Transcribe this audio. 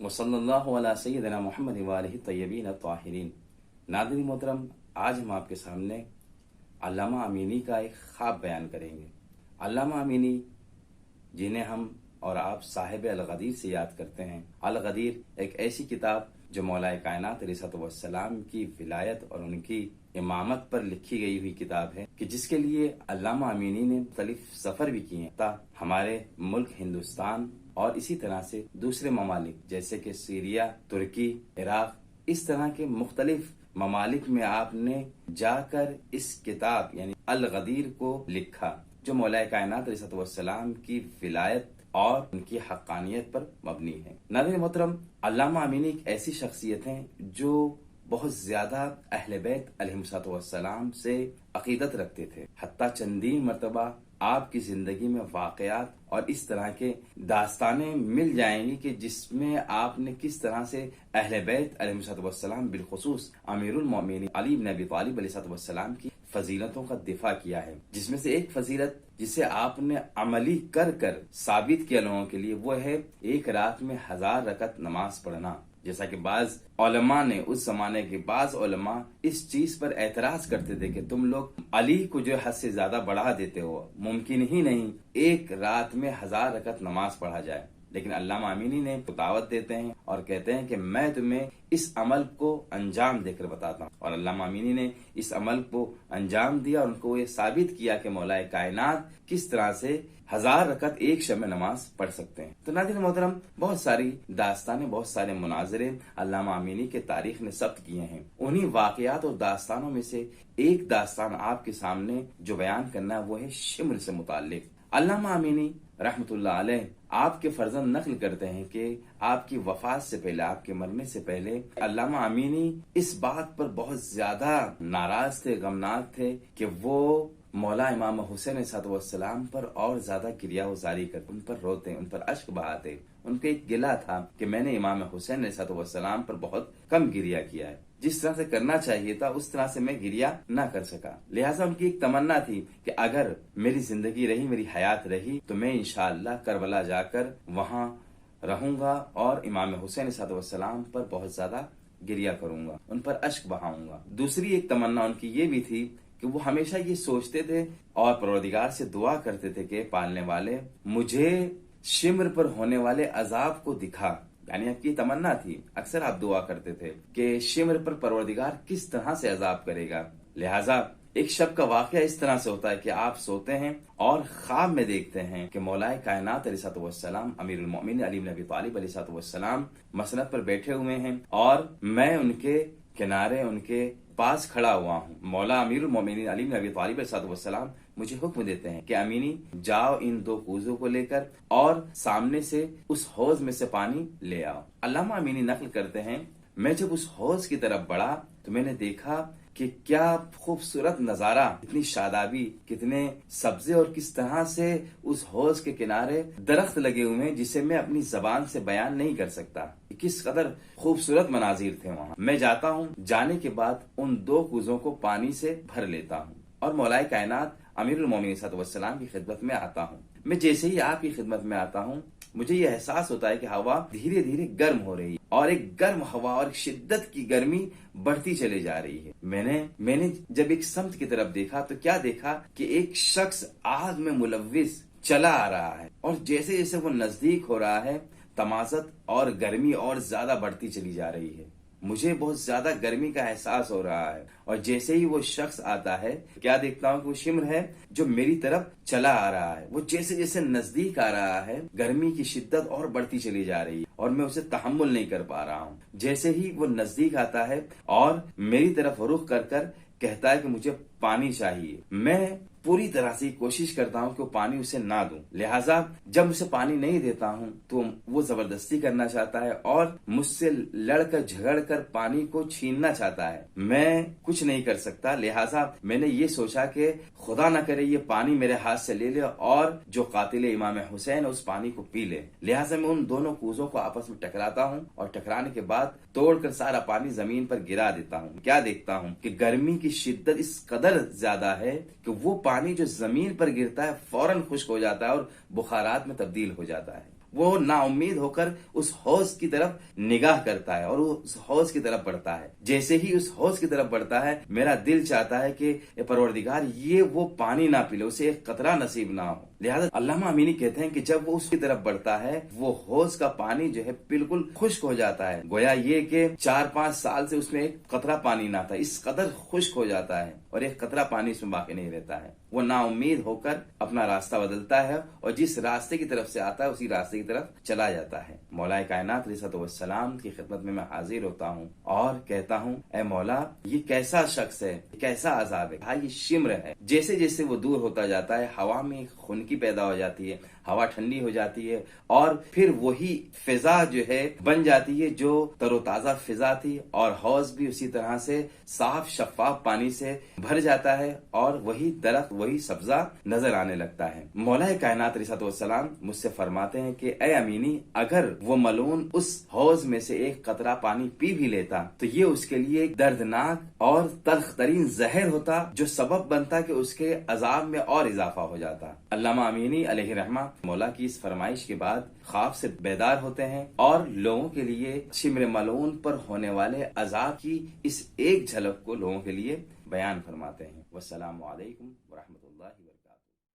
वसल्लल्लाहु अला सय्यिदिना मुहम्मद व आलिहि तय्यबीन ताहिरीन। नाज़रीन मोहतरम, आज हम आपके सामने अल्लामा अमीनी का एक ख्वाब बयान करेंगे। अल्लामा अमीनी, जिन्हें हम और आप साहिब अल-गदीर से याद करते हैं। अल-गदीर एक ऐसी किताब जो मौलाए कायनात अलैहिस्सलाम की विलायत और उनकी इमामत पर लिखी गई हुई किताब है कि जिसके लिए अल्लामा अमीनी ने मुख्तलिफ सफर भी किए हैं। हमारे मुल्क हिंदुस्तान और इसी तरह से दूसरे ममालिक जैसे कि सीरिया, तुर्की, इराक, इस तरह के मुख्तलिफ ममालिक में आपने जाकर इस किताब यानी अल-गदीर को लिखा, जो मौलाए कायनात अलैहिस्सलाम की विलायत और उनकी हक्कानियत पर मबनी है। नाज़रीन मोहतरम, अल्लामा अमीनी एक ऐसी शख्सियत हैं जो बहुत ज्यादा अहले बैत अलैहिस्सलाम से अकीदत रखते थे। हत्ता चंदीन मरतबा आपकी जिंदगी में वाकयात और इस तरह के दास्तानें मिल जाएंगी कि जिसमें आपने किस तरह से अहले बैत अलैहिस्सलाम बिलखुसूस अमीरुल मोमिनीन अली इब्न अबी तालिब अलैहिस्सलाम की फजीलतों का दिफा किया है। जिसमें से एक फजीलत जिसे आपने अमली कर कर साबित किया लोगों के लिए, वो है एक रात में 1000 रकत नमाज पढ़ना। जैसा कि बाज उलमा ने, उस जमाने के बाज उलमा इस चीज पर एतराज करते थे कि तुम लोग अली को जो हद से ज्यादा बढ़ा देते हो, मुमकिन ही नहीं एक रात में 1000 रकत नमाज पढ़ा जाए। लेकिन अल्लामा अमीनी ने दावत देते हैं और कहते हैं कि मैं तुम्हें इस अमल को अंजाम देकर बताता हूँ। और अल्लामा अमीनी ने इस अमल को अंजाम दिया और उनको ये साबित किया कि मौलाए कायनात किस तरह से 1000 रकत एक शब में नमाज पढ़ सकते हैं। तो नाज़रीन मोहतरम, बहुत सारी दास्तानें, बहुत सारे मुनाजरे अल्लामा अमीनी के तारीख ने सब्त किए हैं। उन्हीं वाकयात और दास्तानों में से एक दास्तान आपके सामने जो बयान करना है वो है शिम्र से मुताल्लिक। अल्लामा अमीनी रहमतुल्लाह अलैह आपके फर्जंद नकल करते हैं कि आपकी वफात से पहले, आपके मरने से पहले अल्लामा अमीनी इस बात पर बहुत ज्यादा नाराज थे, गमनाक थे कि वो मौला इमाम हुसैन सलाम पर और ज्यादा गिरिया गुजारी करते, उन पर रोते, उन पर अश्क बहाते। उनका एक गिला था कि मैंने इमाम हुसैन सलाम पर बहुत कम गिरिया किया है, जिस तरह से करना चाहिए था उस तरह से मैं गिरिया ना कर सका। लिहाजा उनकी एक तमन्ना थी कि अगर मेरी जिंदगी रही, मेरी हयात रही, तो मैं इंशाअल्लाह करबला जाकर वहाँ रहूंगा और इमाम हुसैन सलाम पर बहुत ज्यादा गिरिया करूंगा, उन पर अश्क बहाऊंगा। दूसरी एक तमन्ना उनकी ये भी थी कि वो हमेशा ये सोचते थे और परवरदिगार से दुआ करते थे कि पालने वाले, मुझे शिम्र पर होने वाले अजाब को दिखा। यानी आपकी तमन्ना थी, अक्सर आप दुआ करते थे कि शिम्र पर परवरदिगार किस तरह से अजाब करेगा। लिहाजा एक शब का वाकया इस तरह से होता है कि आप सोते हैं और ख्वाब में देखते हैं कि मौलाए कायनात अलैहिस्सलाम अमीरुल मोमिनीन अली इब्न अबी तालिब अलैहिस्सलाम मसनद पर बैठे हुए हैं और मैं उनके किनारे, उनके पास खड़ा हुआ हूँ। मौला अमीरुल मोमिनीन अली इब्न अबी तालिब अलैहिस्सलाम मुझे हुक्म देते हैं कि अमीनी, जाओ इन 2 कूजों को लेकर और सामने से उस हौज में से पानी ले आओ। अल्लामा अमीनी नकल करते हैं, मैं जब उस हौज की तरफ बढ़ा तो मैंने देखा कि क्या खूबसूरत नजारा, कितनी शादाबी, कितने सब्जे और किस तरह से उस हौज के किनारे दरख्त लगे हुए हैं जिसे मैं अपनी जबान से बयान नहीं कर सकता। किस कदर खूबसूरत मनाजिर थे वहाँ। मैं जाता हूँ, जाने के बाद उन 2 कूजों को पानी से भर लेता हूँ और मौलाए कायनात अमीरुल मोमिनीन सल्लल्लाहु की खिदमत में आता हूँ। मैं जैसे ही आपकी खिदमत में आता हूँ, मुझे ये एहसास होता है कि हवा धीरे धीरे गर्म हो रही है और एक गर्म हवा और शिद्दत की गर्मी बढ़ती चली जा रही है। मैंने जब एक समत की तरफ देखा तो क्या देखा कि एक शख्स आग में मुलव्विस चला आ रहा है और जैसे जैसे वो नजदीक हो रहा है, तमाज़त और गर्मी और ज्यादा बढ़ती चली जा रही है। मुझे बहुत ज्यादा गर्मी का एहसास हो रहा है और जैसे ही वो शख्स आता है, क्या देखता हूँ कि वो शिम्र है जो मेरी तरफ चला आ रहा है। वो जैसे जैसे नजदीक आ रहा है, गर्मी की शिद्दत और बढ़ती चली जा रही है और मैं उसे तहम्मुल नहीं कर पा रहा हूँ। जैसे ही वो नजदीक आता है और मेरी तरफ रुख कर कर कहता है कि मुझे पानी चाहिए, मैं पूरी तरह से कोशिश करता हूँ कि वो पानी उसे ना दूं। लिहाजा जब उसे पानी नहीं देता हूँ तो वो जबरदस्ती करना चाहता है और मुझसे लड़कर झगड़कर पानी को छीनना चाहता है। मैं कुछ नहीं कर सकता। लिहाजा मैंने ये सोचा कि खुदा न करे ये पानी मेरे हाथ से ले ले और जो कातिल इमाम हुसैन उस पानी को पी ले। लिहाजा मैं उन दोनों कूजों को आपस में टकराता हूँ और टकराने के बाद तोड़कर सारा पानी जमीन पर गिरा देता हूँ। क्या देखता हूँ कि गर्मी की शिद्दत इस कदर ज्यादा है कि वो पानी जो जमीन पर गिरता है फौरन खुश्क हो जाता है और बुखारात में तब्दील हो जाता है वो नाउम्मीद होकर उस हौज की तरफ निगाह करता है और वो उस हौज की तरफ बढ़ता है। जैसे ही उस हौज की तरफ बढ़ता है, मेरा दिल चाहता है कि परवरदिगार ये वो पानी ना पी ले, उसे एक कतरा नसीब ना हो। लिहाजा अल्लामा अमीनी कहते हैं कि जब वो उसकी तरफ बढ़ता है, वो हौज का पानी जो है बिल्कुल खुश्क हो जाता है। गोया ये कि 4-5 साल से उसमें एक कतरा पानी ना था, इस कदर खुश्क हो जाता है और एक कतरा पानी उसमें बाकी नहीं रहता है। वो नाउम्मीद होकर अपना रास्ता बदलता है और जिस रास्ते की तरफ से आता है उसी रास्ते की तरफ चला जाता है। मौलाए कायनात अलैहिस्सलाम की खिदमत में मैं हाजिर होता हूँ और कहता हूँ, ए मौला, ये कैसा शख्स है, कैसा अजाब है। भाई ये शिम्र है। जैसे जैसे वो दूर होता जाता है, हवा में खुनकी पैदा हो जाती है, हवा ठंडी हो जाती है और फिर वही फिजा जो है बन जाती है जो तरोताजा फिजा थी, और हौज भी उसी तरह से साफ शफाफ पानी से भर जाता है और वही दरख्त, वही सब्जा नजर आने लगता है। मौलाए कायनात अलैहिस्सलाम मुझसे फरमाते हैं कि ए अमीनी, अगर वो मलून उस हौज में से एक कतरा पानी पी भी लेता तो ये उसके लिए एक दर्दनाक और तल्ख तरीन जहर होता, जो सबब बनता कि उसके अजाब में और इजाफा हो जाता। अल्लामा अमीनी अलैहि रहमा मौला की इस फरमाइश के बाद ख्वाब से बेदार होते हैं और लोगों के लिए शिम्र मलऊन पर होने वाले अजाब की इस एक झलक को लोगों के लिए बयान फरमाते हैं। वस्सलामु अलैकुम व रहमतुल्लाहि।